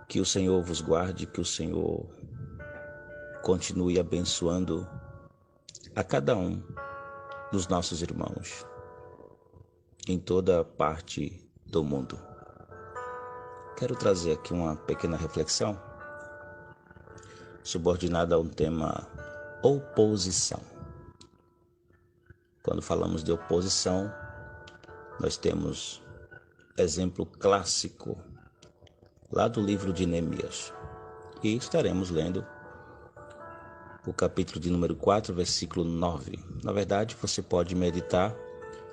Que o Senhor vos guarde, que o Senhor continue abençoando a cada um dos nossos irmãos em toda parte do mundo. Quero trazer aqui uma pequena reflexão subordinada a um tema oposição. Quando falamos de oposição, nós temos exemplo clássico lá do livro de Neemias. E estaremos lendo o capítulo de número 4, versículo 9. Na verdade, você pode meditar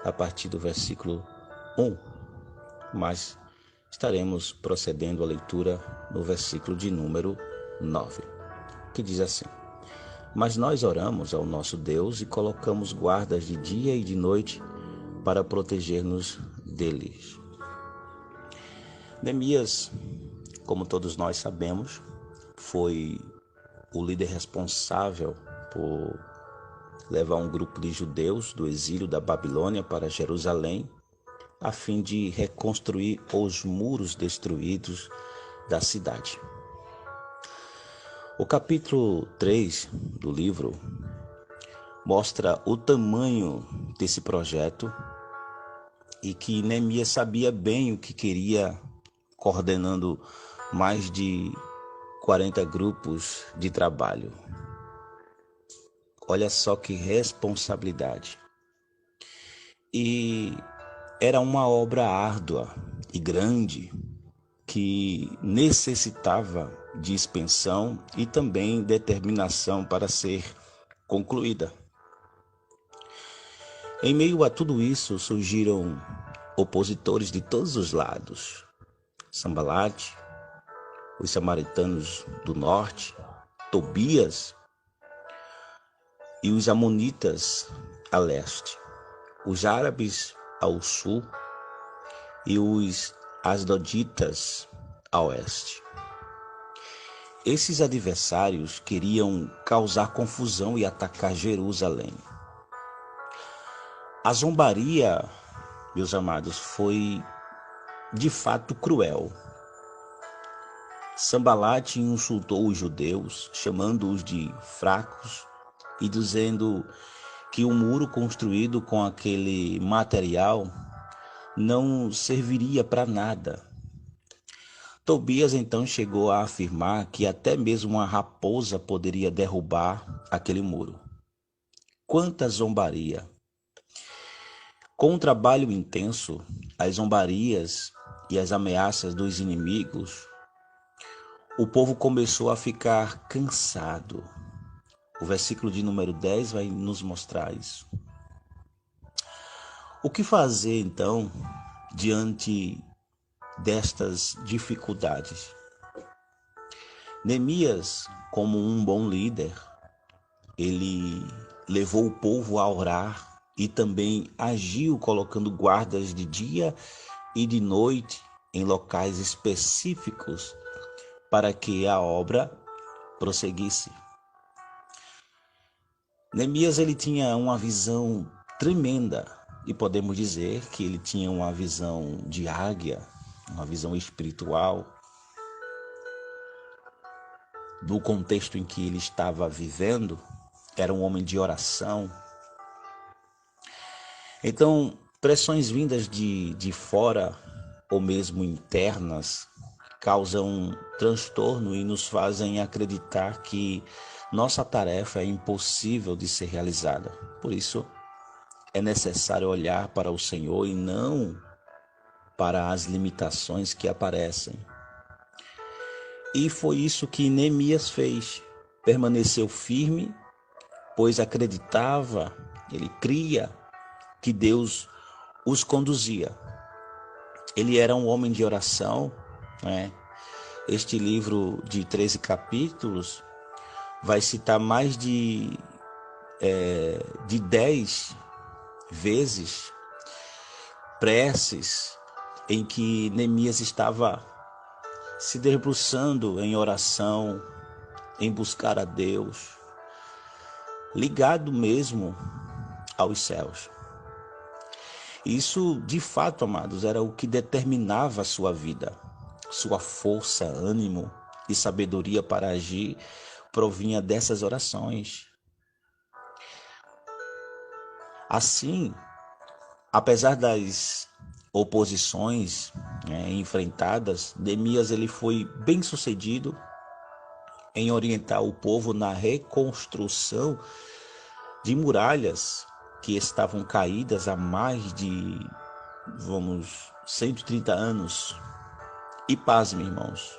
a partir do versículo 1, mas estaremos procedendo à leitura no versículo de número 9, que diz assim: Mas nós oramos ao nosso Deus e colocamos guardas de dia e de noite para proteger-nos deles. Neemias, como todos nós sabemos, foi o líder responsável por levar um grupo de judeus do exílio da Babilônia para Jerusalém, a fim de reconstruir os muros destruídos da cidade. O capítulo 3 do livro mostra o tamanho desse projeto e que Neemias sabia bem o que queria, coordenando mais de 40 grupos de trabalho. Olha só que responsabilidade. E era uma obra árdua e grande que necessitava de expansão e também determinação para ser concluída. Em meio a tudo isso surgiram opositores de todos os lados. Sambalate, os samaritanos do norte, Tobias e os amonitas a leste, os árabes ao sul e os asdoditas a oeste. Esses adversários queriam causar confusão e atacar Jerusalém. A zombaria, meus amados, foi de fato cruel. Sambalate insultou os judeus, chamando-os de fracos e dizendo que o muro construído com aquele material não serviria para nada. Tobias então chegou a afirmar que até mesmo uma raposa poderia derrubar aquele muro. Quanta zombaria! Com um trabalho intenso, as zombarias e as ameaças dos inimigos, o povo começou a ficar cansado. O versículo de número 10 vai nos mostrar isso. O que fazer então diante destas dificuldades? Neemias, como um bom líder, ele levou o povo a orar e também agiu colocando guardas de dia e de noite em locais específicos para que a obra prosseguisse. Neemias ele tinha uma visão tremenda e podemos dizer que ele tinha uma visão de águia, uma visão espiritual do contexto em que ele estava vivendo. Era um homem de oração. Então, pressões vindas de fora ou mesmo internas causam transtorno e nos fazem acreditar que nossa tarefa é impossível de ser realizada. Por isso, é necessário olhar para o Senhor e não para as limitações que aparecem. E foi isso que Neemias fez. Permaneceu firme, pois acreditava, ele cria que Deus os conduzia. Ele era um homem de oração, né? Este livro de 13 capítulos vai citar mais de 10 vezes preces em que Neemias estava se debruçando em oração, em buscar a Deus, ligado mesmo aos céus. Isso, de fato, amados, era o que determinava a sua vida. sua força, ânimo e sabedoria para agir provinha dessas orações. Assim, apesar das oposições, enfrentadas, Neemias ele foi bem sucedido em orientar o povo na reconstrução de muralhas que estavam caídas há mais de, 130 anos. E pasme, irmãos,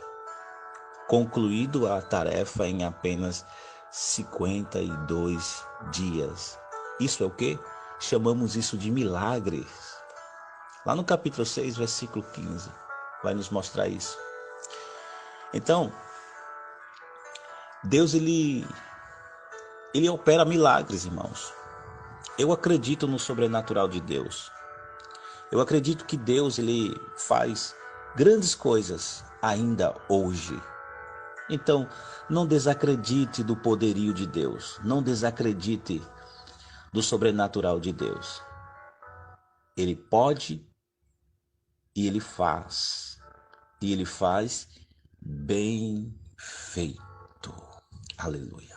concluído a tarefa em apenas 52 dias. Isso é o quê? Chamamos isso de milagres. Lá no capítulo 6, versículo 15, vai nos mostrar isso. Então, Deus ele opera milagres, irmãos. Eu acredito no sobrenatural de Deus. Eu acredito que Deus ele faz grandes coisas ainda hoje. Então, não desacredite do poderio de Deus. Não desacredite do sobrenatural de Deus. Ele pode e ele faz. E ele faz bem feito. Aleluia.